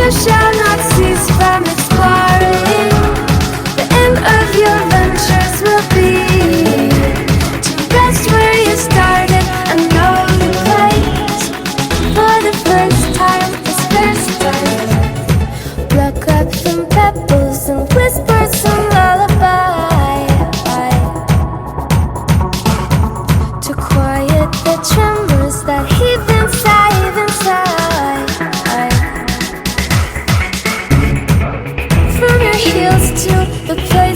You shall not cease from exploring. The end of your ventures will be to rest where you started and know the place. For the first time, this first time, pluck up some pebbles and whisper some lullaby to quiet the tremors that heave inside, inside. From your heels to the place